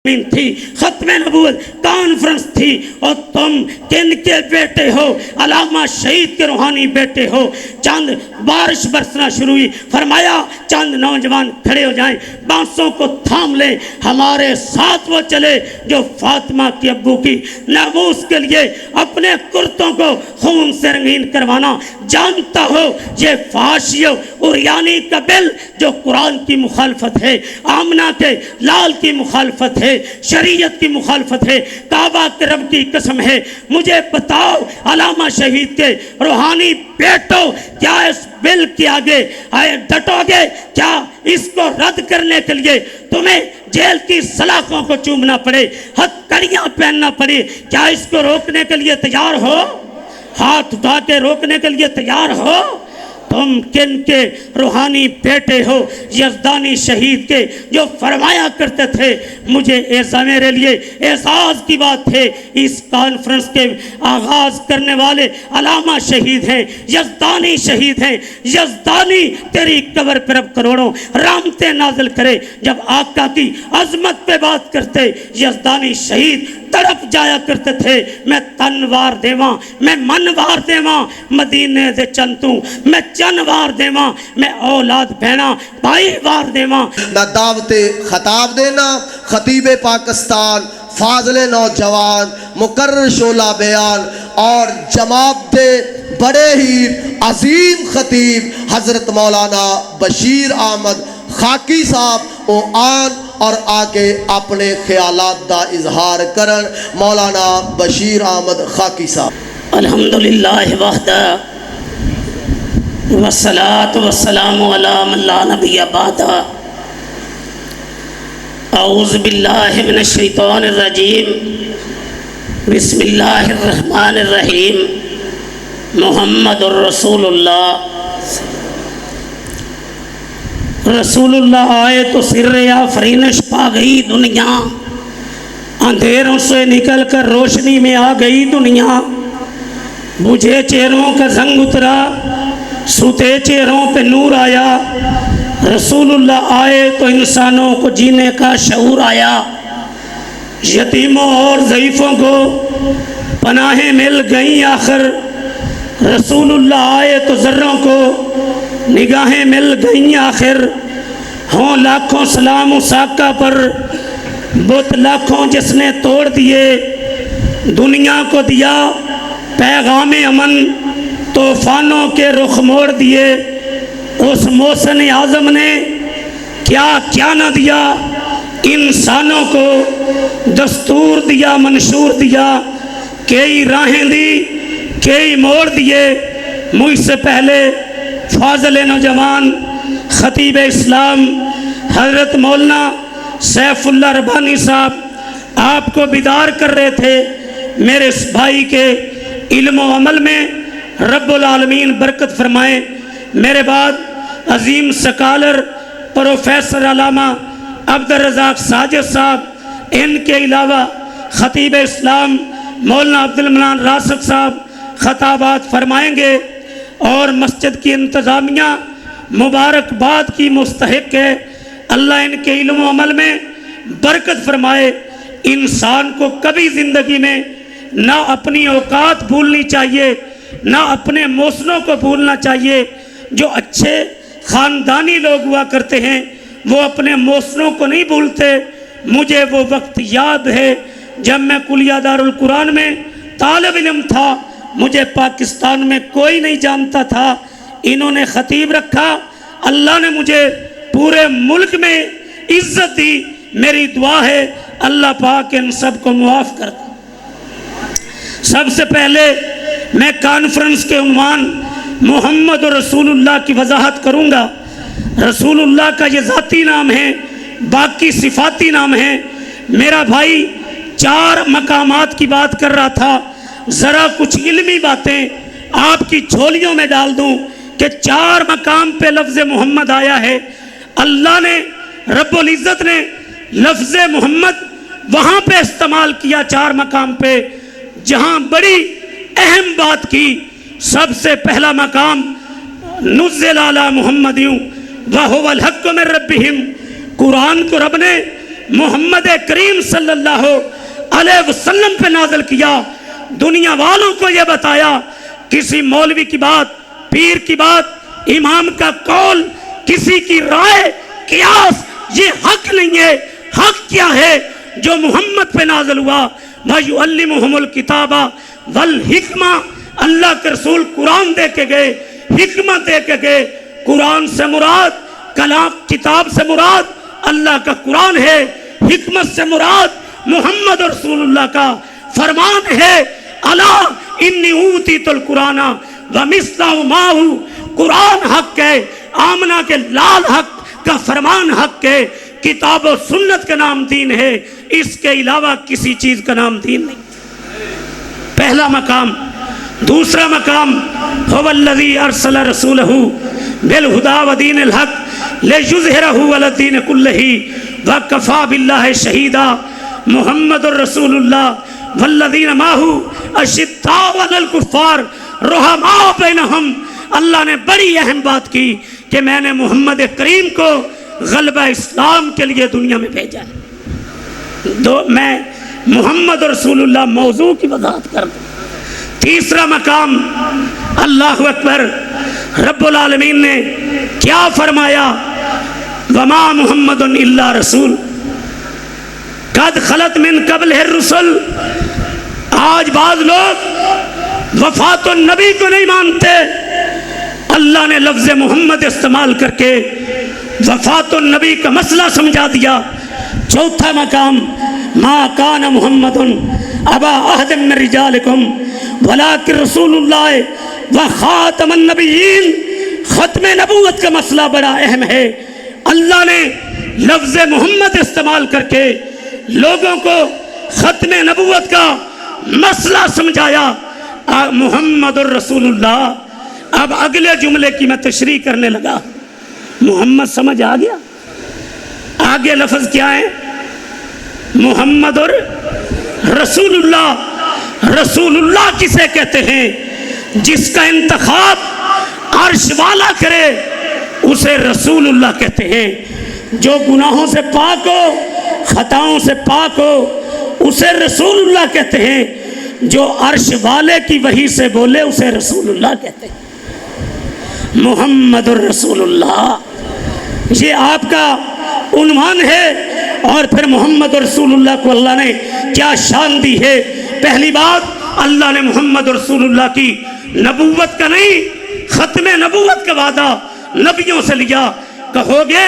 تھی، ختم نبوت کانفرنس تھی، اور تم کن کے بیٹے ہو؟ علامہ شہید کے روحانی بیٹے ہو۔ چند بارش برسنا شروع ہوئی، فرمایا چند نوجوان کھڑے ہو جائیں، بانسوں کو تھام لیں، ہمارے ساتھ وہ چلے جو فاطمہ کی ابو کی ناموس کے لیے اپنے کرتوں کو خون سے رنگین کروانا جانتا ہو۔ یہ فحاشی عریانی کا بل جو قرآن کی مخالفت ہے، آمنہ کے لال کی مخالفت ہے، شریعت کی مخالفت ہے، کعبہ کے رب کی قسم ہے، مجھے بتاؤ علامہ شہید کے روحانی بیٹو، کیا اس بل کے آگے ڈٹو گے؟ کیا اس کو رد کرنے کے لیے تمہیں جیل کی سلاخوں کو چومنا پڑے، ہتھکڑیاں پہننا پڑے؟ کیا اس کو روکنے کے لیے تیار ہو؟ ہاتھ اٹھا کے روکنے کے لیے تیار ہو؟ تم کن کے روحانی بیٹے ہو؟ یزدانی شہید کے، جو فرمایا کرتے تھے مجھے میرے لیے اعزاز کی بات ہے، اس کانفرنس کے آغاز کرنے والے علامہ شہید ہیں، یزدانی شہید ہیں۔ یزدانی تیری قبر پر اب کروڑوں رحمتیں نازل کرے۔ جب آقا کی عظمت پہ بات کرتے یزدانی شہید تڑپ جایا کرتے تھے، میں تنوار دیواں، میں منوار دیواں، مدینے دے چنتوں میں چنوار دیواں، میں اولاد بہنا بھائی وار دیواں۔ نہ دعوت خطاب دینا، خطیب پاکستان، فاضل نوجوان، مقرر شعلہ بیان اور جماعت دے بڑے ہی عظیم خطیب حضرت مولانا بشیر احمد خاکی صاحب او آن اور آکے اپنے خیالات دا اظہار کرن۔ مولانا بشیر احمد خاکی صاحب۔ الحمدللہ وحدہ والصلاة والسلام علی من لا نبی بعدہ۔ اعوذ باللہ من الشیطان الرجیم، بسم اللہ الرحمن الرحیم، محمد الرسول اللہ۔ رسول اللہ آئے تو سر آفرینش پا گئی دنیا، اندھیروں سے نکل کر روشنی میں آ گئی دنیا، بجھے چہروں کا زنگ اترا، سوتے چہروں پہ نور آیا۔ رسول اللہ آئے تو انسانوں کو جینے کا شعور آیا، یتیموں اور ضعیفوں کو پناہیں مل گئیں آخر۔ رسول اللہ آئے تو ذروں کو نگاہیں مل گئیں آخر۔ ہوں لاکھوں سلام اس آقا پر، بت لاکھوں جس نے توڑ دیے، دنیا کو دیا پیغام امن، طوفانوں کے رخ موڑ دیے۔ اس محسن اعظم نے کیا کیا نہ دیا، انسانوں کو دستور دیا، منشور دیا، کئی راہیں دی، کئی موڑ دیے۔ مجھ سے پہلے فاضل نوجوان خطیب اسلام حضرت مولانا سیف اللہ ربانی صاحب آپ کو بیدار کر رہے تھے۔ میرے اس بھائی کے علم و عمل میں رب العالمین برکت فرمائے۔ میرے بعد عظیم سکالر پروفیسر علامہ عبدالرزاق ساجد صاحب، ان کے علاوہ خطیب اسلام مولانا عبدالمنان راسخ صاحب خطابات فرمائیں گے، اور مسجد کی انتظامیہ مبارکباد کی مستحق ہے۔ اللہ ان کے علم و عمل میں برکت فرمائے۔ انسان کو کبھی زندگی میں نہ اپنی اوقات بھولنی چاہیے، نہ اپنے موسموں کو بھولنا چاہیے۔ جو اچھے خاندانی لوگ ہوا کرتے ہیں وہ اپنے موسموں کو نہیں بھولتے۔ مجھے وہ وقت یاد ہے جب میں کلیہ دارالقرآن میں طالب علم تھا، مجھے پاکستان میں کوئی نہیں جانتا تھا، انہوں نے خطیب رکھا، اللہ نے مجھے پورے ملک میں عزت دی۔ میری دعا ہے اللہ پاک ان سب کو معاف کر دے۔ سب سے پہلے میں کانفرنس کے عنوان محمد رسول اللہ کی وضاحت کروں گا۔ رسول اللہ کا یہ ذاتی نام ہے، باقی صفاتی نام ہے۔ میرا بھائی 4 مقامات کی بات کر رہا تھا، ذرا کچھ علمی باتیں آپ کی جھولیوں میں ڈال دوں کہ 4 مقام پہ لفظ محمد آیا ہے۔ اللہ نے رب العزت نے لفظ محمد وہاں پہ استعمال کیا 4 مقام پہ جہاں بڑی اہم بات کی۔ سب سے پہلا مقام نزل علی محمد وہو الحق من ربہم، قرآن کو رب نے محمد کریم صلی اللہ علیہ وسلم پہ نازل کیا، دنیا والوں کو یہ بتایا کسی مولوی کی بات، پیر کی بات، امام کا قول، کسی کی رائے، قیاس یہ حق نہیں ہے۔ حق کیا ہے؟ جو محمد پہ نازل ہوا، وَيُعَلِّمُهُمُ الْكِتَابَ وَالْحِکْمَةَ، اللہ کے رسول قرآن دے کے گئے، حکمت دے کے گئے۔ قرآن سے مراد کلام، کتاب سے مراد اللہ کا قرآن ہے، حکمت سے مراد محمد رسول اللہ کا فرمان ہے۔ الا انی اوتیت القرآن ومثلہ معہ، قرآن حق ہے، آمنہ کے لال حق کا فرمان حق ہے، کتاب و سنت کا نام دین ہے، اس کے علاوہ کسی چیز کا نام دین نہیں۔ پہلا مقام۔ دوسرا مقام، هو الذی ارسل رسولہ بالہدی ودین الحق لیظہرہ علی الدین کلہ وکفی باللہ شہیدا۔ محمد الرسول اللہ والذین معہ اشداء علی الکفار رحماء بینہم۔ اللہ نے بڑی اہم بات کی کہ میں نے محمد کریم کو غلبہ اسلام کے لیے دنیا میں بھیجا ہے۔ میں محمد رسول اللہ موضوع کی وضاحت کر دوں۔ تیسرا مقام، اللہ اکبر، رب العالمین نے کیا فرمایا؟ وما محمد الا رسول قد خلت من قبلہ الرسل۔ آج بعض لوگ وفات النبی کو نہیں مانتے، اللہ نے لفظ محمد استعمال کر کے وفات النبی کا مسئلہ سمجھا دیا۔ چوتھا مقام، ما کان محمد ابا احد من رجالکم ولکن رسول اللہ وخاتم النبیین۔ ختم نبوت کا مسئلہ بڑا اہم ہے، اللہ نے لفظ محمد استعمال کر کے لوگوں کو ختم نبوت کا مسئلہ سمجھایا۔ محمد الرسول اللہ۔ اب اگلے جملے کی میں تشریح کرنے لگا۔ محمد سمجھ آ گیا؟ آگے لفظ کیا ہے؟ محمد اور رسول اللہ۔ رسول اللہ کسے کہتے ہیں؟ جس کا انتخاب عرش والا کرے اسے رسول اللہ کہتے ہیں۔ جو گناہوں سے پاک ہو، خطاؤں سے پاک ہو، اسے رسول اللہ کہتے ہیں۔ جو عرش والے کی وحی سے بولے اسے رسول اللہ کہتے ہیں۔ محمد الرسول اللہ، یہ آپ کا عنوان ہے۔ اور پھر محمد رسول اللہ کو اللہ نے کیا شان دی ہے؟ پہلی بات، اللہ نے محمد رسول اللہ کی نبوت کا نہیں، ختم نبوت کا وعدہ نبیوں سے لیا۔ کہو گے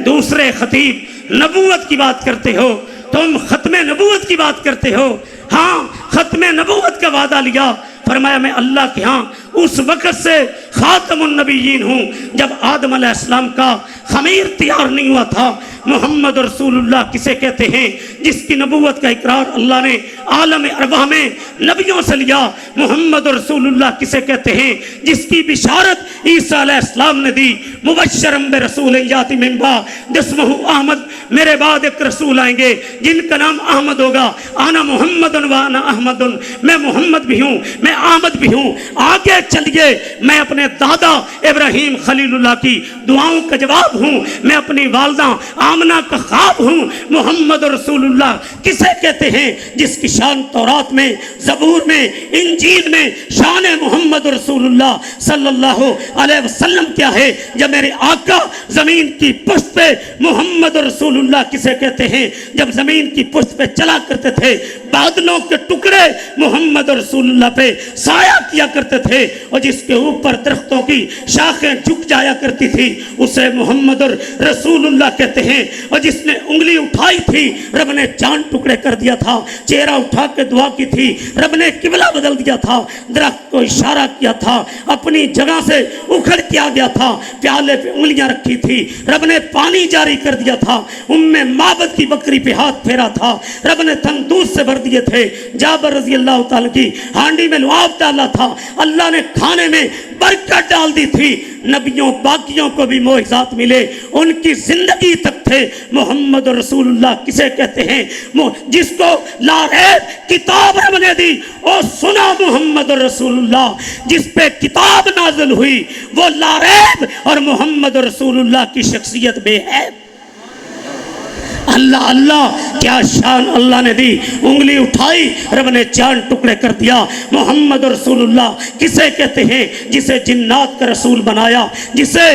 دوسرے خطیب نبوت کی بات کرتے ہو، تم ختم نبوت کی بات کرتے ہو۔ ہاں، ختم نبوت کا وعدہ لیا، فرمایا میں اللہ کے ہاں اس وقت سے خاتم النبیین ہوں جب آدم علیہ السلام کا خمیر تیار نہیں ہوا تھا۔ محمد رسول اللہ کسے کہتے ہیں؟ جس کی نبوت کا اقرار اللہ نے عالم ارواح میں نبیوں سے لیا۔ محمد رسول اللہ کسے کہتے ہیں؟ جس کی بشارت عیسیٰ علیہ السلام نے دی، مبشرم برسول یاتی من بعد اسمہ احمد، میرے بعد ایک رسول آئیں گے جن کا نام احمد ہوگا۔ انا محمد وانا احمد، میں محمد بھی ہوں، میں احمد بھی ہوں۔ آگے چلیے، میں اپنے دادا ابراہیم خلیل اللہ کی دعاؤں کا جواب ہوں، میں اپنی والدہ آمنہ کا خواب ہوں۔ محمد رسول اللہ کسے کہتے ہیں؟ جس کی شان تورات میں، زبور میں، انجیل میں شان محمد رسول اللہ صلی اللہ علیہ وسلم کیا ہے؟ جب میرے آقا زمین کی پشت پہ، محمد رسول اللہ کسے کہتے ہیں؟ جب زمین کی پشت پہ چلا کرتے تھے، بادلوں کے ٹکڑے محمد رسول اللہ پہ سایہ کیا کرتے تھے، اور جس کے اوپر درختوں کی شاخیں جھک جایا کرتی تھی اسے محمد رسول اللہ کہتے ہیں۔ اور جس نے انگلی اٹھائی تھی رب نے چاند ٹکڑے کر دیا تھا، چہرہ اٹھا کے دعا کی تھی رب نے قبلہ بدل دیا تھا، درخت کو اشارہ کیا تھا اپنی جگہ سے اکھڑ کے آ گیا تھا، پیالے پہ انگلیاں رکھی تھی رب نے پانی جاری کر دیا تھا، معبد کی بکری پہ ہاتھ پھیرا تھا رب نے تندور سے بھر دیے تھے، جابر رضی اللہ تعالیٰ کی ہانڈی میں لعاب ڈالا تھا، اللہ نے کھانے میں برکت ڈال دی تھی۔ نبیوں باقیوں کو بھی معجزات ملے، ان کی زندگی تک تھے۔ محمد رسول اللہ کسے کہتے ہیں؟ جس کو لا ریب کتاب رب نے دی، اور سنا محمد رسول اللہ جس پہ کتاب نازل ہوئی وہ لا ریب، اور محمد رسول اللہ کی شخصیت بے عیب۔ اللہ اللہ کیا شان اللہ نے دی. انگلی اٹھائی رب نے چاند ٹکڑے کر دیا. محمد رسول اللہ کسے کہتے ہیں؟ جسے جنات کا رسول بنایا، جسے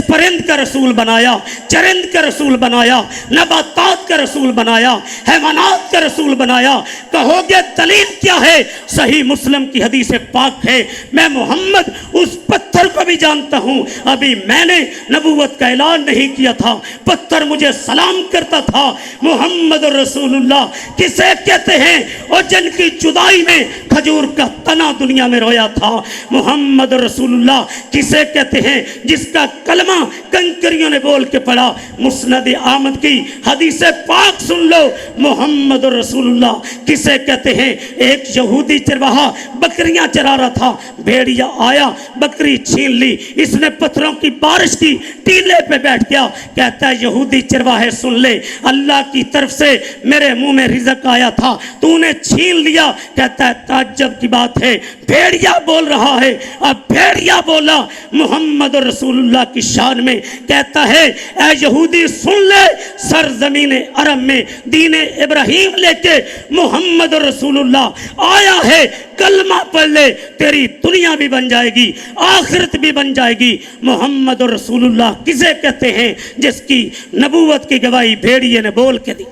پرند کا رسول بنایا، چرند کا رسول بنایا، نباتات کا رسول بنایا، حیوانات کا رسول بنایا. کہو گے دلیل کیا ہے؟ صحیح مسلم کی حدیث پاک ہے، میں محمد اس پتھر کو بھی جانتا ہوں، ابھی میں نے نبوت کا اعلان نہیں کیا تھا، پتھر مجھے سلام کرتا تھا. محمد رسول اللہ کسے کہتے ہیں؟ اور جن کی جدائی میں کھجور کا تنا دنیا میں رویا تھا. محمد رسول اللہ کسے کہتے ہیں؟ جس کا کلمہ کنکریوں نے بول کے پڑھا. مسند احمد کی حدیث پاک سن لو. محمد رسول اللہ کسے کہتے ہیں؟ ایک یہودی چرواہا بکریاں چرا رہا تھا، بھیڑیا آیا، بکری چھین لی، اس نے پتھروں کی بارش کی، ٹیلے پہ بیٹھ گیا. کہتا ہے یہودی چرواہے سن لے، اللہ کی طرف سے میرے منہ میں رزق آیا تھا، تو نے چھین لیا. کہتا ہے تعجب کی بات ہے، بھیڑیا بول رہا ہے. اب بھیڑیا بولا محمد رسول اللہ کی شان میں، کہتا ہے اے یہودی سن لے، سرزمین عرب میں دین ابراہیم لے کے محمد رسول اللہ آیا ہے، کلمہ پڑھ لے، تیری دنیا بھی بن جائے گی، آخرت بھی بن جائے گی. محمد رسول اللہ کسے کہتے ہیں؟ جس کی نبوت کی گواہی بھیڑیے نے بول کے دی.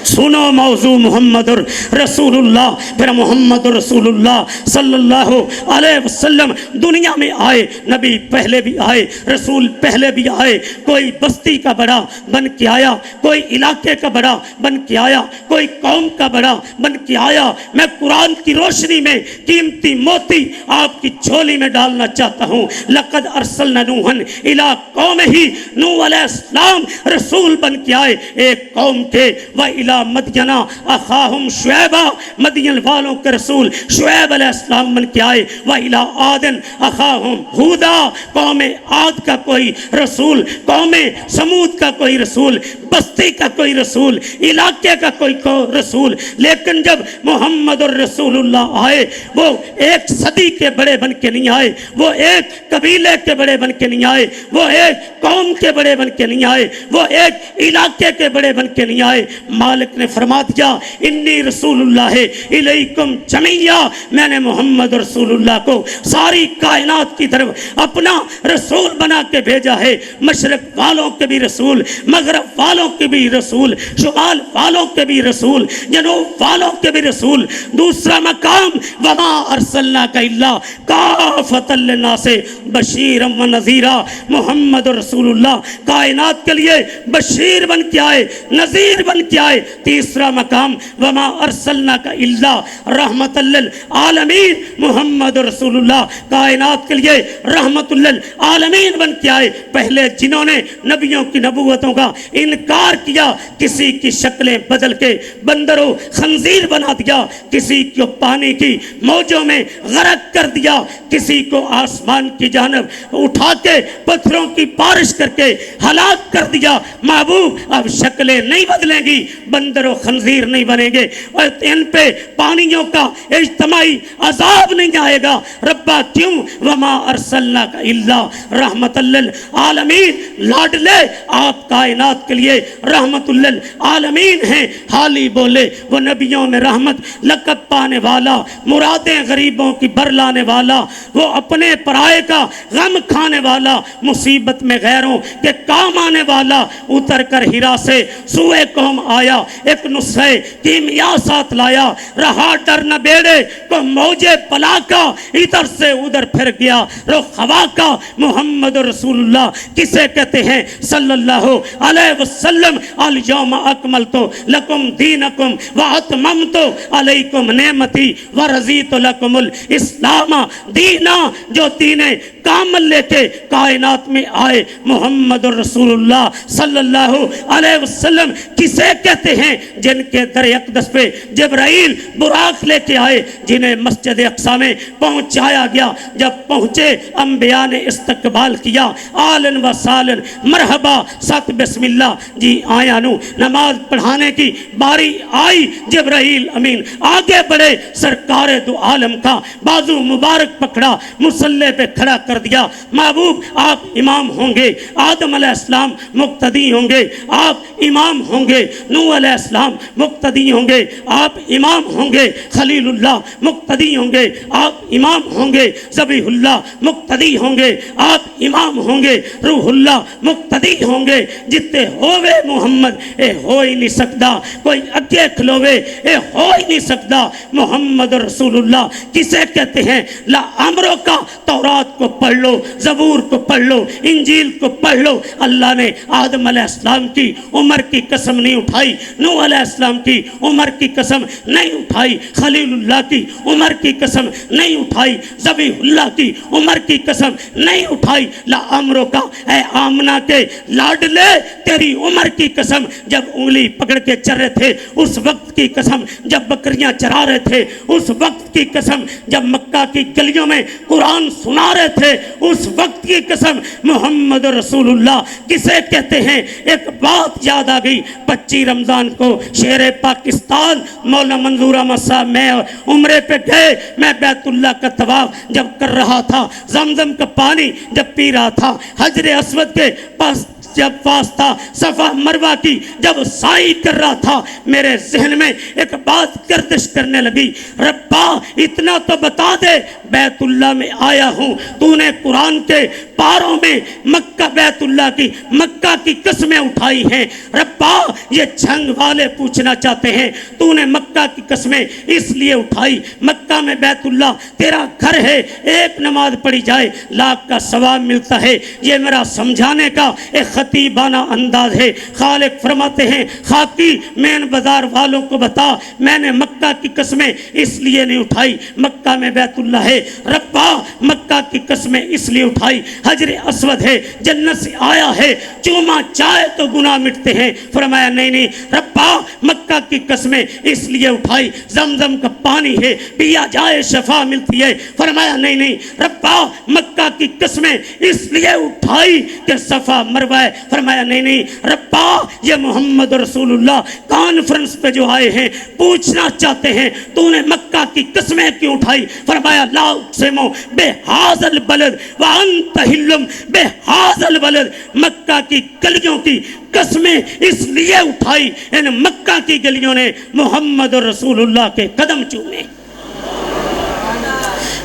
سنو موضوع محمد رسول اللہ. پھر محمد رسول اللہ صلی اللہ علیہ وسلم دنیا میں آئے. نبی پہلے بھی آئے، رسول پہلے بھی آئے. کوئی بستی کا بڑا بن کے آیا، کوئی علاقے کا بڑا بن کے آیا، کوئی قوم کا بڑا بن کے آیا. میں قرآن کی روشنی میں قیمتی موتی آپ کی جھولی میں ڈالنا چاہتا ہوں. لقد ارسلنا نوحا الی قومہ، نوح علیہ السلام رسول بن کے آئے ایک قوم کے. وَإِلَىٰ مدینہ اخاہم شعیبہ، مدین والوں کے رسول شعیب علیہ السلام بن کے آئے. وَإِلَىٰ عَادٍ اخاہم ہودہ، قوم عاد کا کوئی رسول، قوم سمود کا کوئی رسول، بستی کا کوئی رسول، علاقے کا کوئی رسول. لیکن جب محمد الرسول اللہ آئے، وہ ایک صدی کے بڑے بن کے نہیں آئے، وہ ایک قبیلے کے بڑے بن کے نہیں آئے، وہ ایک قوم کے بڑے بن کے نہیں آئے، وہ ایک علاقے کے بڑے بن کے نہیں آئے. مالک نے فرما دیا انی رسول اللہ الیکم جمیعا، میں نے محمد رسول اللہ کو ساری کائنات کی طرف اپنا رسول بنا کے بھیجا ہے. مشرق والوں کے بھی رسول، مغرب والوں کے بھی رسول، شمال والوں کے بھی رسول، جنوب والوں کے بھی رسول. دوسرا مقام وما ارسلناک الا کافۃ للناس بشیرا ونذیرا، محمد رسول اللہ کائنات کے لیے بشیر بن کے آئے، نذیر بن کے آئے. تیسرا مقام وما ارسلناک الا رحمت للعالمین، محمد رسول اللہ کائنات کے لیے رحمت للعالمین بن کے آئے. پہلے جنہوں نے نبیوں کی نبوتوں کا انکار کیا، کسی کی شکلیں بدل کے بندر و خنزیر بنا دیا، کسی کو پانی کی موجوں میں غرق کر دیا، کسی کو آسمان کی جانب اٹھا کے پتھروں کی بارش کر کے ہلاک کر دیا. محبوب اب شکلیں نہیں بدلیں گی، بندر و خنزیر نہیں بنیں گے، اور ان پہ پانیوں کا اجتماعی عذاب نہیں آئے گا. ربا کیوں؟ وما ارسلناک الا رحمت للعالمین، لاڈلے آپ کائنات کے لیے رحمت للعالمین ہیں. حالی بولے وہ نبیوں میں رحمت، لقب پانے والا، مرادیں غریبوں کی برلانے والا، وہ اپنے پرائے کا غم کھانے والا، مصیبت میں غیروں کے کام آنے والا. اتر کر ہرا سے سوئے قوم آیا، ایک نسخے کیمیا ساتھ لایا، رہا ڈر نہ بیڑے کو موجے بلا کا، ادھر سے ادھر پھر گیا رخ ہوا کا. محمد رسول اللہ کسے کہتے ہیں صلی اللہ علیہ وسلم؟ الیوم اکملت لکم دینکم واتممت علیکم نعمتی ورضیت لکم الاسلام دینا. جو دین کامل لے کے کائنات میں آئے محمد رسول اللہ صلی اللہ علیہ وسلم کسے کہتے ہیں؟ جن کے در اقدس پہ جبرائیل براق لے کے آئے، جنہیں مسجد اقصی میں پہنچایا گیا. جب پہنچے انبیاء نے استقبال کیا, آلن و سالن مرحبا ست بسم اللہ. جی آیا نو نماز پڑھانے کی باری آئی. جبرائیل امین آگے بڑھے, سرکار دو عالم کا بازو مبارک پکڑا, مصلی پہ کھڑا کر دیا. محبوب آپ امام ہوں گے, آدم علیہ السلام مقتدی ہوں گے, آپ امام ہوں گے. نوح علیہ السلام مقتدی ہوں گے, آپ امام ہوں گے. خلیل اللہ مقتدی ہوں گے, آپ امام ہوں گے. ذبیح اللہ مقتدی ہوں گے, آپ امام ہوں گے. روح اللہ مقتدی ہوں گے. جتے ہوئے محمد اے ہو ہی نہیں سکتا, کوئی اگے کھلوے اے ہو ہی نہیں سکتا. محمد رسول اللہ کسے کہتے ہیں؟ لا امروں کا تورات کو پڑھ لو, زبور کو پڑھ لو, انجیل کو پڑھ لو. اللہ نے آدم علیہ السلام کی عمر کی قسم نہیں اٹھائی, نوح علیہ السلام کی عمر کی قسم نہیں اٹھائی, خلیل اللہ کی عمر کی قسم نہیں اٹھائی, ذبیح اللہ کی عمر کی قسم نہیں اٹھائی. لا امروں کا اے آمنہ کے لاڈلے تیری عمر کی قسم, جب انگلی پکڑ کے چر رہے تھے اس وقت کی قسم, جب بکریاں چرا رہے تھے اس وقت کی قسم, جب مکہ کی گلیوں میں قرآن سنا رہے تھے اس وقت کی قسم. محمد رسول اللہ کسے کہتے ہیں؟ ایک بات یاد آ گئی. 25 رمضان کو شیر پاکستان مولانا منظور احمد صاحب میں عمرے پہ گئے. میں بیت اللہ کا طواف جب کر رہا تھا, زمزم کا پانی جب پی رہا تھا, حجر اسود کے پاس جب پاس تھا, صفا مروہ کی جب سعی کر رہا تھا, میرے ذہن میں ایک بات گردش کرنے لگی. ربا اتنا تو بتا دے, بیت اللہ میں آیا ہوں, تو نے قرآن کے پاروں میں مکہ بیت اللہ کی مکہ کی قسمیں اٹھائی ہیں. ربا یہ جھنگ والے پوچھنا چاہتے ہیں, تو نے مکہ کی قسمیں اس لیے اٹھائی, مکہ میں بیت اللہ تیرا گھر ہے, ایک نماز پڑھی جائے لاکھ کا ثواب ملتا ہے. یہ میرا سمجھانے کا ایک خطیبانہ انداز ہے. خالق فرماتے ہیں خاکی مین بازار والوں کو بتا, میں نے مکہ کی قسمیں اس لیے نہیں اٹھائی, مکہ میں بیت اللہ ہے. ربا مکہ کی قسمیں اس لیے اٹھائی, حجر اسود ہے, جنت سے آیا ہے, چوما چائے تو گناہ مٹتے ہیں. فرمایا نہیں نہیں ربا مکہ کی قسمیں اس لیے اٹھائی, زمزم کا پانی ہے, پیا جائے شفا ملتی ہے. فرمایا نہیں نہیں ربا مکہ کی قسمیں اس لیے اٹھائی کہ صفا مروہ ہے. فرمایا نہیں نہیں ربا یہ محمد رسول اللہ کانفرنس پہ جو آئے ہیں پوچھنا چاہتے ہیں تو نے مکہ کی قسمیں کیوں اٹھائی. فرمایا لا اقسمو بہذا البلد وانت حل بہذا البلد, مکہ کی گلیوں کی قسمیں اس لیے اٹھائی, ان مکہ کی گلیوں نے محمد رسول اللہ کے قدم چومے.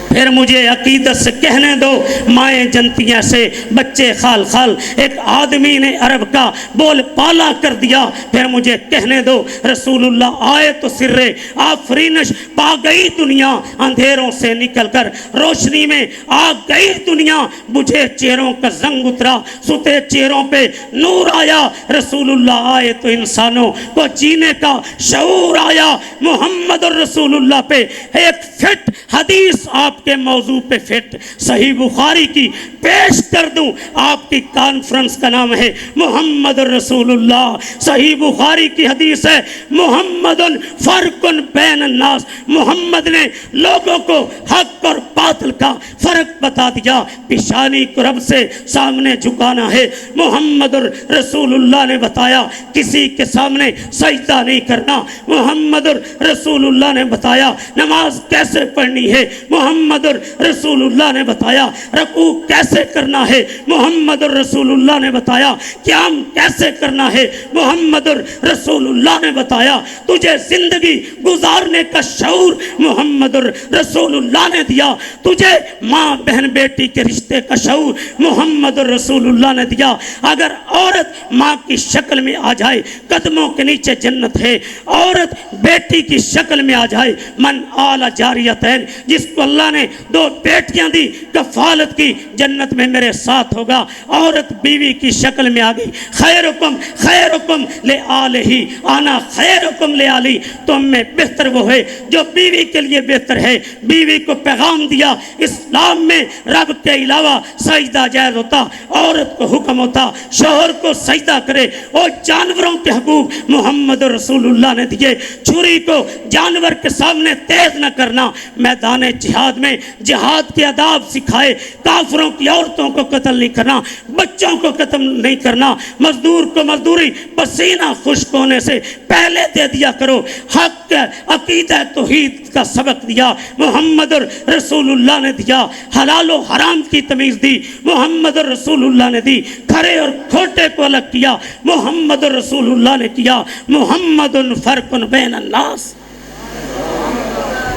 پھر مجھے عقیدت سے کہنے دو, مائیں جنتیاں سے بچے خال خال, ایک آدمی نے عرب کا بول پالا کر دیا. پھر مجھے کہنے دو رسول اللہ آئے تو سرے آفرینش پا گئی دنیا, اندھیروں سے نکل کر روشنی میں آ گئی دنیا. بجھے چہروں کا زنگ اترا, ستے چہروں پہ نور آیا. رسول اللہ آئے تو انسانوں کو جینے کا شعور آیا. محمد رسول اللہ پہ ایک فٹ حدیث آپ کے موضوع پہ فٹ صحیح بخاری کی پیش کر دوں. آپ کی کانفرنس کا نام ہے محمد رسول اللہ. صحیح بخاری کی حدیث ہے محمد فرق بین الناس, محمد نے لوگوں کو حق اور باطل کا فرق بتا دیا. پیشانی کو رب سے سامنے جھکانا ہے. محمد رسول اللہ نے بتایا کسی کے سامنے سجدہ نہیں کرنا. محمد رسول اللہ نے بتایا نماز کیسے پڑھنی ہے. محمد رسول اللہ نے بتایا رکوع کیسے کرنا ہے. محمد رسول اللہ نے بتایا قیام کیسے کرنا ہے. محمد رسول اللہ نے بتایا تجھے زندگی گزارنے کا شعور محمد رسول اللہ نے دیا. تجھے ماں بہن بیٹی کے رشتے کا شعور محمد رسول اللہ نے دیا. اگر عورت ماں کی شکل میں آ جائے قدموں کے نیچے جنت ہے, عورت بیٹی کی شکل میں آ جائے من آل جاریتین, جس کو اللہ نے 2 بیٹیاں دی کفالت کی جنت میں میرے ساتھ ہوگا. عورت بیوی کی شکل میں آ گئی خیرکم لے آلہی آنا خیرکم لے آلی, تم میں بہتر وہ ہے جو بیوی کے لیے بہتر ہے. بیوی کو پیغام دیا اسلام میں رب کے علاوہ سجدہ جائز ہوتا, عورت کو حکم ہوتا شوہر کو سجدہ کرے. اور جانوروں کے حقوق محمد رسول اللہ نے دیے. چھری کو جانور کے سامنے تیز نہ کرنا, میدان جہاد میں جہاد کے آداب سکھائے، کافروں کی عورتوں کو قتل نہیں کرنا، بچوں کو قتل نہیں کرنا، مزدور کو مزدوری پسینہ خشک ہونے سے پہلے دے دیا کرو، حق عقیدہ توحید کا سبق دیا محمد رسول اللہ نے دیا، حلال و حرام کی تمیز دی محمد رسول اللہ نے دی، کھرے اور کھوٹے کو الگ کیا محمد رسول اللہ نے کیا، محمد فرق بین الناس۔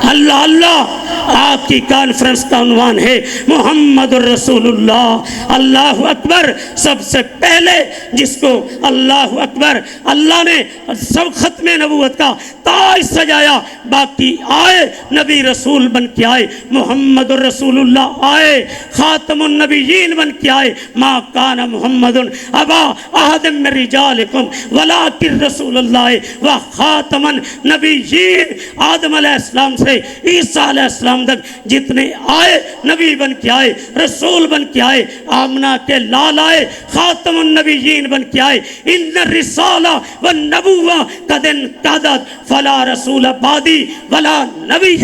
اللہ اللہ آپ کی کانفرنس کا عنوان ہے محمد الرسول اللہ۔ اللہ اکبر، سب سے پہلے جس کو اللہ اکبر اللہ نے سب ختم نبوت کا تاج سجایا، باقی آئے نبی رسول بن کے آئے، محمد الرسول اللہ آئے، خاتم النبیین بن کے آئے، ما کان محمد ابا احد من رجالکم ولکن رسول اللہ و خاتم النبیین۔ آدم علیہ السلام سے عیسیٰ علیہ السلام تک جتنے آئے نبی بن کے آئے، رسول بن کے آئے، آمنہ کے لال آئے، خاتم النبیین بن کے آئے۔ ان الرسالہ والنبوہ قد انقضت فلا رسول بعدی ولا نبی،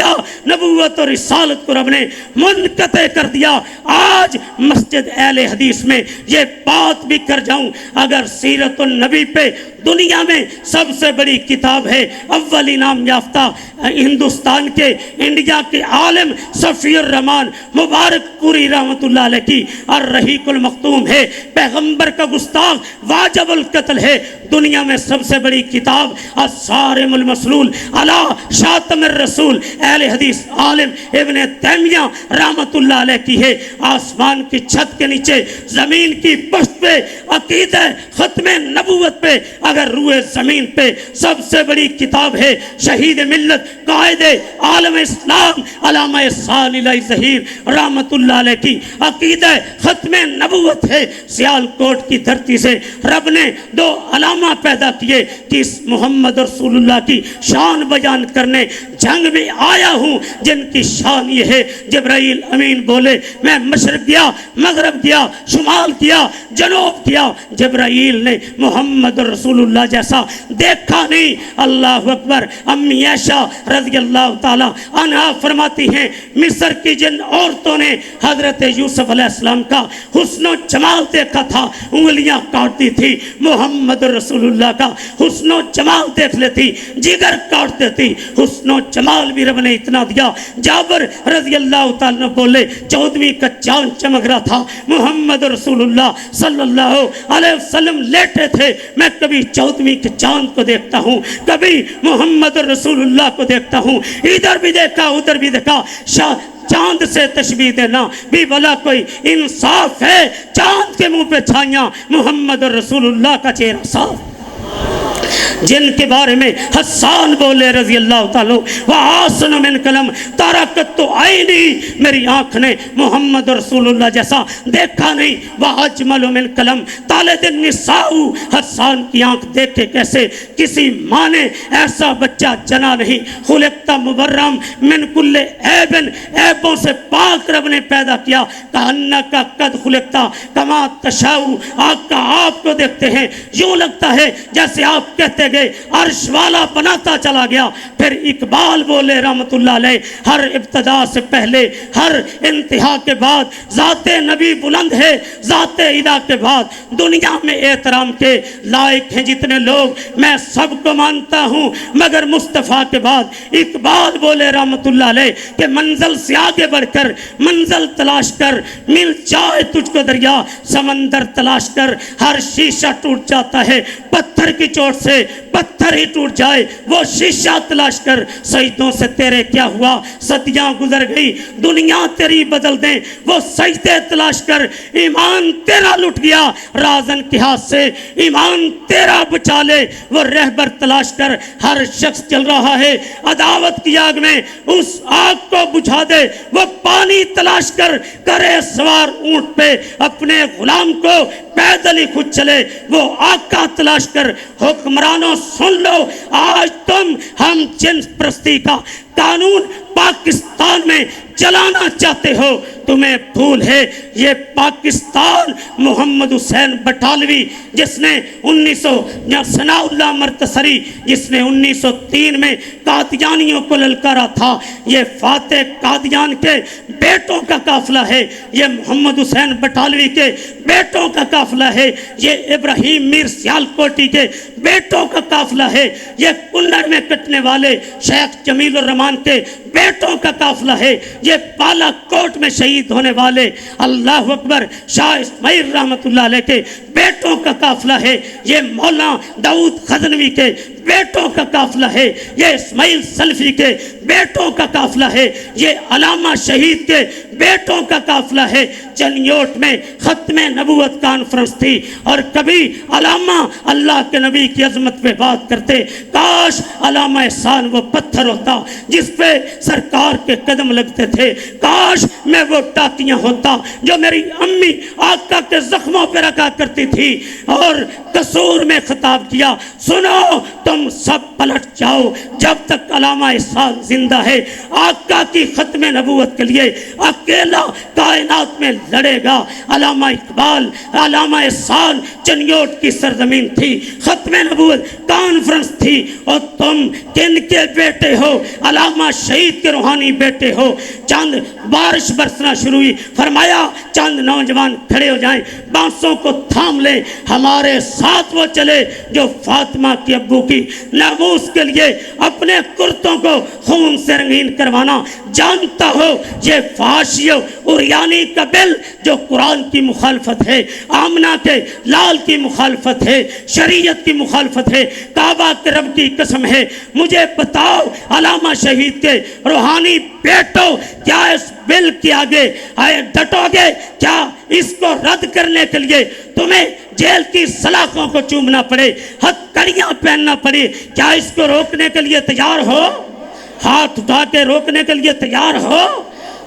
نبوت اور رسالت کو رب نے منقطع کر دیا۔ آج مسجد اہل حدیث میں یہ بات بھی کر جاؤں، اگر سیرت النبی پہ دنیا میں سب سے بڑی کتاب ہے، اول انعام یافتہ ہندوستان کے انڈیا کے عالم صفی الرحمان مبارک پوری رحمت اللہ علیہ کی الرحیق المختوم ہے، پیغمبر کا گستاخ واجب القتل ہے، دنیا میں سب سے بڑی کتاب الصارم المسلول علی شاتم الرسول اہل حدیث عالم ابن تیمیہ رحمت اللہ علیہ کی ہے۔ آسمان کی چھت کے نیچے زمین کی پشت پہ عقیدہ ختم نبوت پہ اگر روئے زمین پہ سب سے بڑی کتاب ہے شہید ملت قائد عالم اسلام علامہ صالح ظہیر رحمت اللہ علیہ کی عقیدہ ختم نبوت ہے۔ سیالکوٹ کی دھرتی سے رب نے دو علامہ پیدا کیے کہ اس محمد رسول اللہ کی شان بیان کرنے جنگ میں آیا ہوں، جن کی شان یہ ہے جبرائیل امین بولے میں مشرق گیا، مغرب گیا، شمال کیا، جنوب کیا، جبرائیل نے محمد رسول اللہ جیسا دیکھا نہیں۔ اللہ اکبر۔ امی عائشہ رضی اللہ تعالی عنہا فرماتی ہیں مصر کی جن عورتوں نے حضرت یوسف علیہ السلام کا حسن و جمال دیکھا تھا انگلیاں کاٹتی تھی، محمد رسول اللہ کا حسن و جمال دیکھ لیتی جگر کاٹتے تھی۔ حسن و جمال بھی رب نے اتنا دیا، جابر رضی اللہ تعالیٰ نے بولے 14ویں کا چاند چمک رہا تھا، محمد رسول اللہ صلی اللہ علیہ وسلم لیٹے تھے، میں کبھی 14ویں کے چاند کو دیکھتا ہوں، کبھی محمد رسول اللہ کو دیکھتا ہوں، ادھر بھی دیکھا ادھر بھی دیکھا۔ چاند سے تشبیہ دینا بھی بھلا کوئی انصاف ہے؟ چاند کے منہ پہ چھائیاں، محمد رسول اللہ کا چہرہ صاف۔ جن کے بارے میں حسان بولے رضی اللہ تعالیٰ وَآسَنُ مِنْ قَلَمْ تَرَكَتْ عَيْنِي، میری آنکھ نے محمد رسول اللہ جیسا دیکھا نہیں، وَأَجْمَلُ مِنْ قَلَمْ طَالَتِ النِّسَاءُ، حسان کی آنکھ دیکھے کیسے کسی ماں نے ایسا بچہ جنا نہیں، خلقت مبرم من کل عیب، عیبوں سے پاک رب نے پیدا کیا، کأنک قد خلقت کما تشاء، آقا آپ کو دیکھتے ہیں یوں لگتا ہے جیسے آپ کہتے گئے، عرش والا بناتا چلا گیا۔ پھر اقبال بولے رحمت اللہ علیہ ہر ابتدا سے پہلے ہر انتہا کے بعد ذات نبی بلند ہے، ذات الہ کے بعد دنیا میں احترام کے لائق ہیں جتنے لوگ، میں سب کو مانتا ہوں مگر مصطفیٰ کے بعد۔ اقبال بولے رحمت اللہ علیہ کہ منزل سے آگے بڑھ کر منزل تلاش کر، مل جائے تجھ کو دریا سمندر تلاش کر، ہر شیشہ ٹوٹ جاتا ہے پتھر کی چوٹ سے، پتھر ہی ٹوٹ جائے وہ شیشہ تلاش کر، سجدوں سے تیرے کیا ہوا صدیاں گزر گئی دنیا تیری بدل دیں وہ سجدے تلاش کر، ایمان تیرا لٹ گیا رازن کے ہاتھ سے، ایمان تیرا بچا لے وہ رہبر تلاش کر، ہر شخص چل رہا ہے عداوت کی آگ میں اس آگ کو بجھا دے وہ پانی تلاش کر، کرے سوار اونٹ پہ اپنے غلام کو پیدل ہی خود چلے وہ آقا تلاش کر۔ حکمرانوں سن لو آج تم ہم جنس پرستی کا قانون پاکستان میں چلانا چاہتے ہو، تمہیں بھول ہے یہ پاکستان محمد حسین بٹالوی جس نے ثناء اللہ مرتصری جس نے 1903 میں قادیانیوں کو للکارا تھا، یہ فاتح قادیان کے بیٹوں کا قافلہ ہے، یہ محمد حسین بٹالوی کے بیٹوں کا قافلہ ہے، یہ ابراہیم میر سیالکوٹی کے بیٹوں کا قافلہ ہے، یہ کنڑ میں کٹنے والے شیخ جمیل الرحمان کے بیٹوں کا قافلہ ہے، یہ بالا کوٹ میں شہید ہونے والے اللہ اکبر شاہ اسماعیل رحمت اللہ علیہ کے بیٹوں کا قافلہ ہے، یہ مولانا داؤد غزنوی کے بیٹوں کا قافلہ ہے، یہ اسماعیل سلفی کے بیٹوں کا قافلہ ہے، یہ علامہ شہید کے بیٹوں کا قافلہ ہے۔ چنیوٹ میں ختم نبوت کانفرنس تھی اور کبھی علامہ اللہ کے نبی کی عظمت پہ بات کرتے، کاش علامہ احسان وہ پتھر ہوتا جس پہ سرکار کے قدم لگتے تھے، کاش میں وہ ٹاکیاں ہوتا جو میری امی آقا کے زخموں پہ رکھا کرتی تھی، اور قصور میں خطاب کیا، سنو تم سب پلٹ جاؤ، جب تک علامہ احسان زندہ ہے آقا کی ختم نبوت کے لیے اکیلا کائنات میں لڑے گا۔ علامہ اقبال، علامہ احسان چنیوٹ کی سرزمین تھی، ختم نبوت کانفرنس تھی، اور تم کن کے بیٹے ہو؟ علامہ شہید کے روحانی بیٹے ہو۔ چند بارش برسنا شروع ہوئی، فرمایا چند نوجوان کھڑے ہو جائیں، بانسوں کو تھام لیں، ہمارے ساتھ وہ چلے جو فاطمہ کی ابو کی ناموس کے لیے اپنے کرتوں کو خون سے رنگین کروانا جانتا ہو۔ یہ فحاشیوں اوریانی کا بل جو قرآن کی مخالفت ہے، آمنہ کے لال کی مخالفت ہے، شریعت کی مخالفت ہے، کعبہ کے رب کی قسم ہے، مجھے بتاؤ علامہ شہید کے روحانی بیٹو، کیا اس بل کے آگے ڈٹو گے؟ کیا اس کو رد کرنے کے لیے تمہیں جیل کی سلاخوں کو چومنا پڑے، ہتھکڑیاں پہننا پڑے؟ کیا اس کو روکنے کے لیے تیار ہو؟ ہاتھ اٹھا کے روکنے کے لیے تیار ہو؟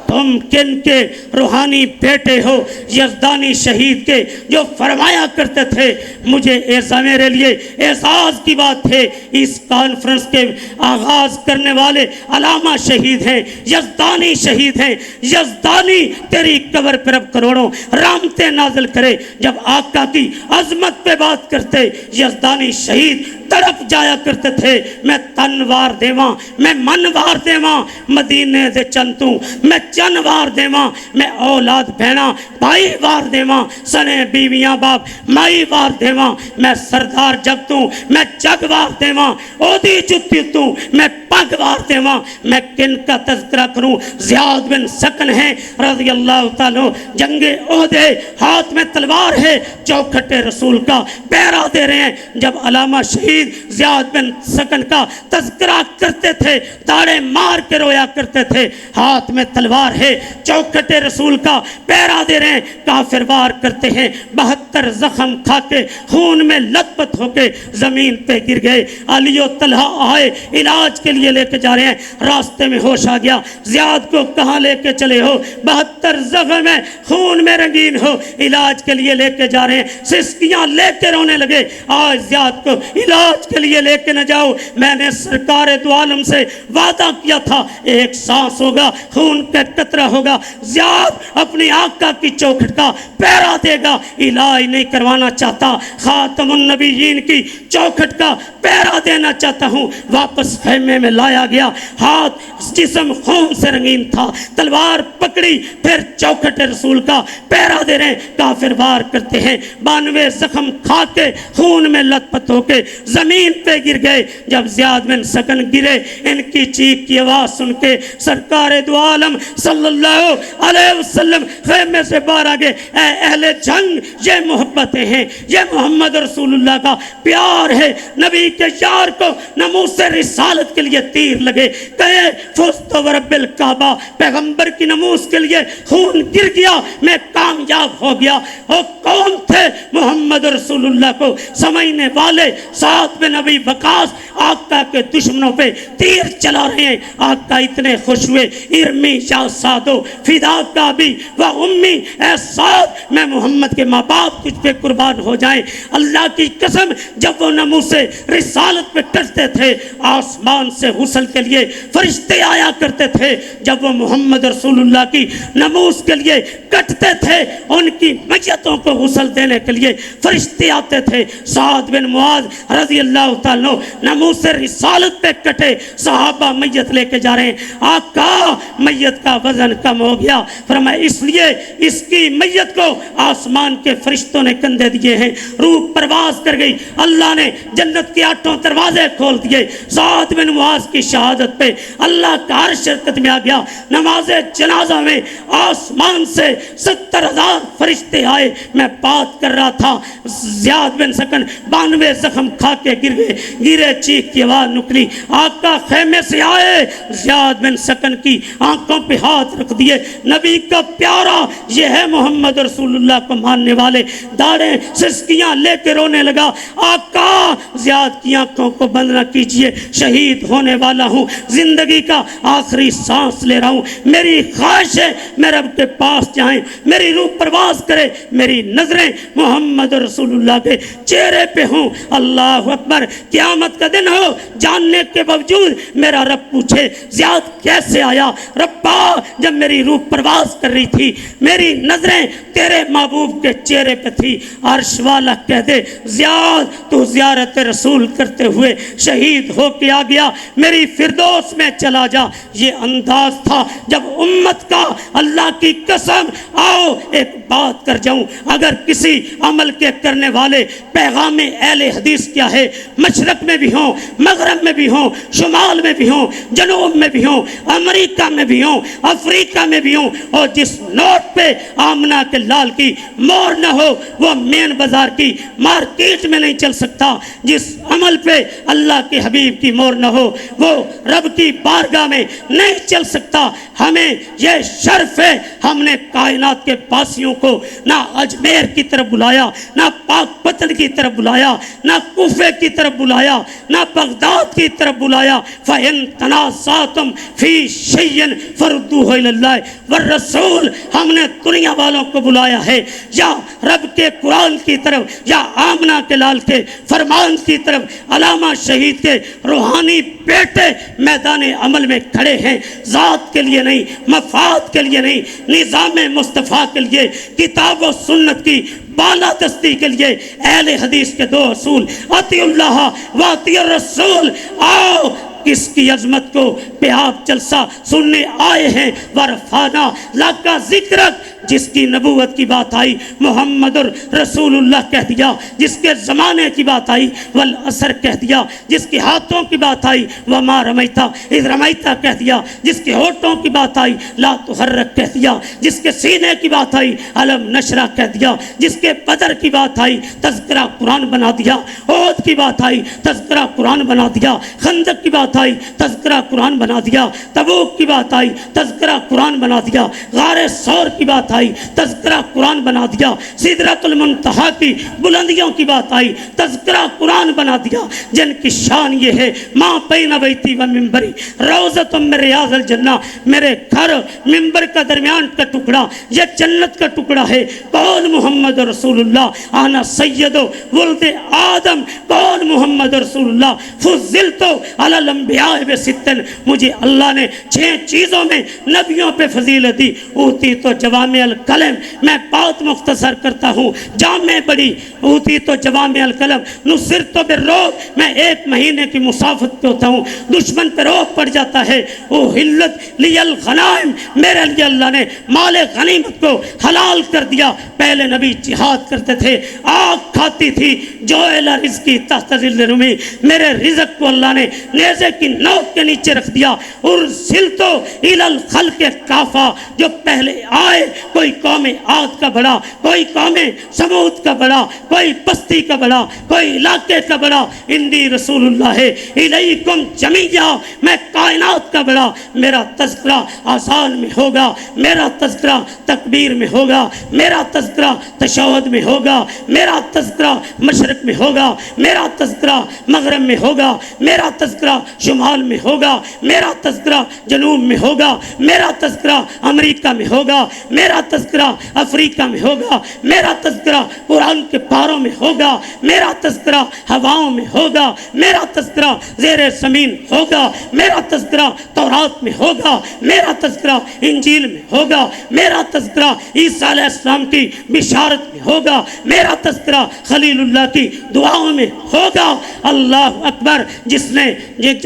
تم کن کے روحانی بیٹے ہو؟ یزدانی شہید کے، جو فرمایا کرتے تھے مجھے میرے لیے اعزاز کی بات ہے، اس کانفرنس کے آغاز کرنے والے علامہ شہید ہیں، یزدانی شہید ہیں۔ یزدانی تیری قبر پر اب کروڑوں رحمتیں نازل کرے۔ جب آقا کی عظمت پہ بات کرتے یزدانی شہید تڑپ جایا کرتے تھے، میں تن وار دیواں، میں من وار دیواں، مدینے دے چنتوں میں چن وار دیواں، میں اولاد بہنا بھائی وار دیواں، سنے بیویاں باپ مائی وار دیواں، میں سردار جگتوں میں جگ وار دیواں، اودی جتی توں میں پگ وار دیواں۔ میں کن کا تذکرہ کروں؟ زیاد بن سکن ہیں رضی اللہ تعالیٰ، جنگ احد، ہاتھ میں تلوار ہے، چوکھٹ رسول کا پہرا دے رہے ہیں۔ جب علامہ شہید زیاد بن سکن کا تذکرہ کرتے تھے داڑے مار کے رویا کرتے تھے، ہاتھ میں تلوار ہے، چوکھٹ رسول کا پہرا دے رہے ہیں، کافر وار کرتے ہیں، 72 زخم کھا کے خون میں لت پت ہو کے زمین پہ گر گئے۔ علی و طلحہ آئے علاج کے لیے لے کے جا رہے ہیں، راستے میں ہوش آ گیا، زیاد کو کہاں لے کے چلے ہو؟ 72 زخم ہے، خون میں رنگین ہو، علاج کے لیے لے کے جا رہے ہیں۔ سسکیاں لے کے رونے لگے، آج زیاد کو علاج کے لیے لے کے نہ جاؤ، میں نے سرکار دو عالم سے وعدہ کیا تھا، ایک سانس ہوگا خون کا قطرہ ہوگا، زیاد اپنی آقا کی چوکھٹ کا پہرا دے گا، علاج نہیں کروانا چاہتا، خاتم النبیین کی چوکھٹ کا پہرا دینا چاہتا ہوں۔ واپس خیمے میں لایا گیا، ہاتھ جسم خون سے رنگین تھا، تلوار پکڑی، پھر چوکھٹ رسول کا پہرا دے رہے ہیں، کافر وار کرتے ہیں، 92 زخم کھا کے خون میں لت پت ہو کے زمین پہ گر گئے۔ جب زیاد بن سکن گرے، ان کی چیخ کی آواز سن کے سرکار دو عالم صلی اللہ علیہ وسلم خیمے سے باہر آگے، اے اہل جنگ، یہ محبتیں ہیں، یہ محمد رسول اللہ کا پیار ہے، نبی کے یار کو ناموس رسالت کے لیے تیر لگے، کہے فزت ورب الکعبہ، پیغمبر کی ناموس کے لیے خون گر گیا، میں کامیاب ہو گیا۔ وہ کون تھے؟ محمد رسول اللہ کو سمجھنے والے، ساتھ سعد بن ابی وقاص آقا کے دشمنوں پہ تیر چلا رہے ہیں. آقا اتنے خوش ہوئے, ارمی یا سعدو فداک کا بھی و امی, اے سعد میں محمد کے ماں باپ تجھ پہ قربان ہو جائیں. اللہ کی قسم جب وہ ناموس رسالت پہ ٹرتے تھے آسمان سے غسل کے لیے فرشتے آیا کرتے تھے. جب وہ محمد رسول اللہ کی ناموس کے لیے کٹتے تھے ان کی میتوں کو غسل دینے کے لیے فرشتے آتے تھے. سعد بن معاذ رضی اللہ تعالیٰ ناموس رسالت پہ کٹے, صحابہ میت لے کے جا رہے ہیں. آقا میت کا وزن کم ہو گیا, فرمایا اس لیے اس کی میت کو آسمان کے فرشتوں نے کندھے دیے ہیں. روح پرواز کر گئی, اللہ نے جنت کے 8 دروازے کھول دیے. سعد بن معاذ کی شہادت پہ اللہ کا عرش شرکت میں آ گیا. نماز جنازہ میں آسمان سے 70,000 فرشتے آئے. میں بات کر رہا تھا, زیاد بن سکن 92 زخم کھا کے گر گئے, گرے چیخ کی آواز نکلی. آقا خیمے سے آئے, زیاد بن سکن کی آنکھوں پہ ہاتھ رکھ دیے. نبی کا پیارا یہ ہے محمد رسول اللہ کو ماننے والے, داڑیں سسکیاں لے کے رونے لگا. آقا زیاد کی آنکھوں کو بند نہ کیجئے, شہید ہونے والا ہوں, زندگی کا آخری سانس لے رہا ہوں. میری خواہش ہے میں رب کے پاس جائیں, میری روح پرواز کرے, میری نظریں محمد رسول اللہ کے چہرے پہ ہوں. اللہ اکبر, قیامت کا دن ہو جاننے کے باوجود میرا رب پوچھے زیاد کیسے آیا. ربا جب میری روح پرواز کر رہی تھی میری نظریں تیرے محبوب کے چہرے پہ تھی. عرش والا کہہ دے زیاد تو زیارت رسول کرتے ہوئے شہید ہو کے آ گیا, میری فردوس میں چلا جا. یہ انداز تھا جب امت کا. اللہ کی قسم آؤ ایک بات کر جاؤں, اگر کسی عمل کے کرنے والے پیغام اہل حدیث کیا ہے, مشرق میں بھی ہوں, مغرب میں بھی ہوں, شمال میں بھی ہوں, جنوب میں بھی ہوں, امریکہ میں بھی ہوں, افریقہ میں بھی ہوں, اور جس نوٹ پہ آمنہ کے لال کی مور نہ ہو وہ مین بازار کی مارکیٹ میں نہیں چل سکتا. جس عمل پہ اللہ کے حبیب کی مور نہ ہو وہ رب کی بارگاہ میں نہیں چل سکتا. ہمیں یہ شرف ہے, ہم نے کائنات کے پاسیوں کو نہ اجمیر کی طرف بلایا, نہ پاک پتن کی طرف بلایا, نہ کوفے کی طرف بلایا, نہ بغداد کی طرف بلایا. فَإِن تَنَازَعْتُمْ فِي شَيْءٍ فَرُدُّوهُ إِلَى اللَّهِ وَالرَّسُولِ. ہم نے دنیا والوں کو بلایا ہے یا رب کے قرآن کی طرف, یا آمنہ کے لال کے فرمان کی طرف. علامہ شہید کے روحانی بیٹے میدان عمل میں کھڑے ہیں, ذات کے لیے نہیں, مفاد کے لیے نہیں, نظام مصطفیٰ کے لیے, کتاب و سنت کی بالادستی کے لیے. اہل حدیث کے 2 اصول, اطیع اللہ و اطیع الرسول. آؤ کس کی عظمت کو پہ آپ جلسہ سننے آئے ہیں. ورفعنا لک ذکرک, جس کی نبوت کی بات آئی محمد رسول اللہ کہہ دیا, جس کے زمانے کی بات آئی والعصر کہہ دیا, جس کے ہاتھوں کی بات آئی وما رمیتا اذ رمیتا کہہ دیا, جس کے ہونٹوں کی بات آئی لا تحرک کہہ دیا, جس کے سینے کی بات آئی علم نشرہ کہہ دیا, جس کے بدر کی بات آئی تذکرہ قرآن بنا دیا, احد کی بات آئی تذکرہ قرآن بنا دیا, خندق کی بات آئی تذکرہ قرآن بنا دیا, تبوک کی بات آئی تذکرہ قرآن بنا دیا, غار ثور کی بات آئی تذکرہ قرآن بنا دیا, سدرۃ المنتہا کی بلندیوں کی بات آئی تذکرہ قرآن بنا دیا. جن کی شان یہ ہے ماں بین بیتی و منبری روضۃ من ریاض الجنہ, میرے گھر منبر کا درمیان کا ٹکڑا یہ جنت کا ٹکڑا ہے. کون محمد رسول اللہ, انا سید ولد آدم. کون محمد رسول اللہ, فضلت علی الانبیاء بستن, مجھے اللہ نے 6 چیزوں میں نبیوں پہ فضیلت دی. اوتی تو جوامع الکلم, میں بات مختصر کرتا ہوں, جامع بڑی. اوتی تو جوامع الکلم, نصرت بالرعب, میں 1 مہینے کی مسافت پہ ہوتا ہوں, دشمن پہ رعب پڑ جاتا ہے. احلت لی الغنائم, میرے لیے اللہ نے مال غنیمت کو حلال کر دیا. پہلے نبی جہاد کرتے تھے, آگ کھاتی تھی, جو رزقی تحت ظل رمی, میرے رزق کو اللہ نے نیزے کی نوک کے نیچے رکھ دیا، ارسلت الی الخلق کافہ، جو پہلے آئے، کوئی قوم عاد کا بڑا، کوئی قوم سمود کا بڑا، کوئی بستی کا بڑا، کوئی علاقے کا بڑا، انی رسول اللہ الیکم جمیعا، میں کائنات کا بڑا، میرا تذکرہ آذان میں ہوگا، میرا تذکرہ تکبیر میں ہوگا، میرا تذکرہ تشہد میں ہوگا، میرا تذکرہ مشرق میں ہوگا، میرا تذکرہ مغرب میں ہوگا، میرا تذکرہ شمال میں ہوگا، میرا تذکرہ جنوب میں ہوگا، میرا تذکرہ امریکہ میں ہوگا، میرا تذکرہ افریقہ میں ہوگا، میرا تذکرہ قرآن کے پاروں میں ہوگا، میرا تذکرہ ہواؤں میں ہوگا، میرا تذکرہ زیر زمین ہوگا، میرا تذکرہ تورات میں ہوگا، میرا تذکرہ انجیل میں ہوگا، میرا تذکرہ عیسیٰ علیہ السلام کی بشارت میں ہوگا، میرا تذکرہ خلیل اللہ کی دعاؤں میں ہوگا۔ اللہ اکبر، جس نے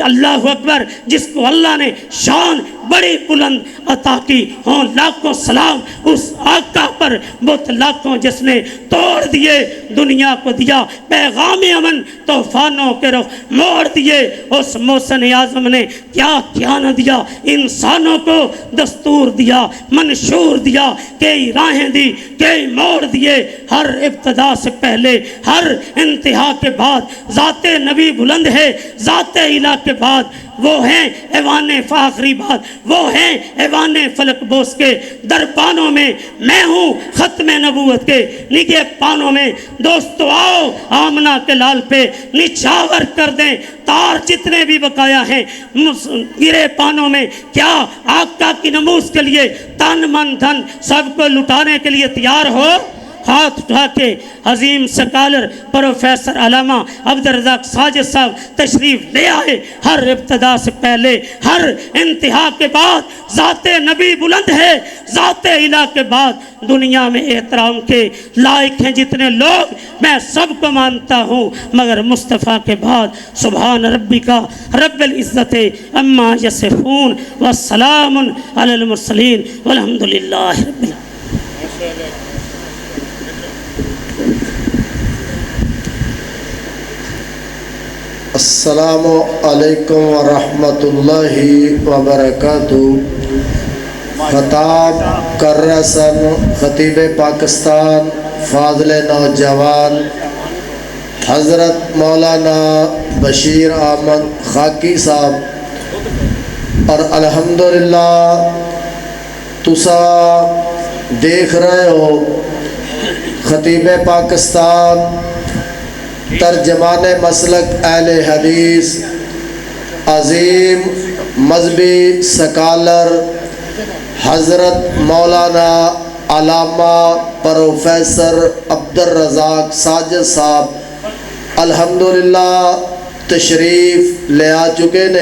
اللہ اکبر، جس کو اللہ نے شان بڑی بلند عطا کی، ہوں لاکھوں سلام اس آقا پر لاکھوں، جس نے توڑ دیے دنیا کو دیا پیغام امن، طوفانوں کے رخ موڑ دیے، اس محسن اعظم نے کیا کیا نہ دیا، انسانوں کو دستور دیا، منشور دیا، کئی راہیں دی، کئی موڑ دیے، ہر ابتدا سے پہلے، ہر انتہا کے بعد ذات نبی بلند ہے، ذات الہ کے بعد وہ ہیں ایوان فاخری بات، وہ ہیں ایوان فلک بوس کے دربانوں میں، میں ہوں ختم نبوت کے نگہ پانوں میں، دوستو آؤ آمنہ کے لال پہ نچھاور کر دیں تار جتنے بھی بقایا ہیں گرے پانوں میں، کیا آقا کی نموز کے لیے تن من دھن سب کو لٹانے کے لیے تیار ہو؟ ہاتھ اٹھا کے عظیم سکالر پروفیسر علامہ عبدالرزاق ساجد صاحب تشریف لے آئے۔ ہر ابتدا سے پہلے، ہر انتہا کے بعد ذات نبی بلند ہے، ذات الہ کے بعد دنیا میں احترام کے لائق ہیں جتنے لوگ، میں سب کو مانتا ہوں، مگر مصطفیٰ کے بعد سبحان ربک رب العزت عما یصفون والسلام علی المرسلین والحمدللہ رب العالمین۔ السلام علیکم ورحمۃ اللہ وبرکاتہ۔ خطاب کر رسن خطیب پاکستان فاضل نوجوان حضرت مولانا بشیر احمد خاکی صاحب، اور الحمدللہ تسا دیکھ رہے ہو خطیب پاکستان ترجمان مسلک اہل حدیث، عظیم مذہبی سکالر حضرت مولانا علامہ پروفیسر عبدالرزاق ساجد صاحب الحمدللہ تشریف لے آ چکے نے۔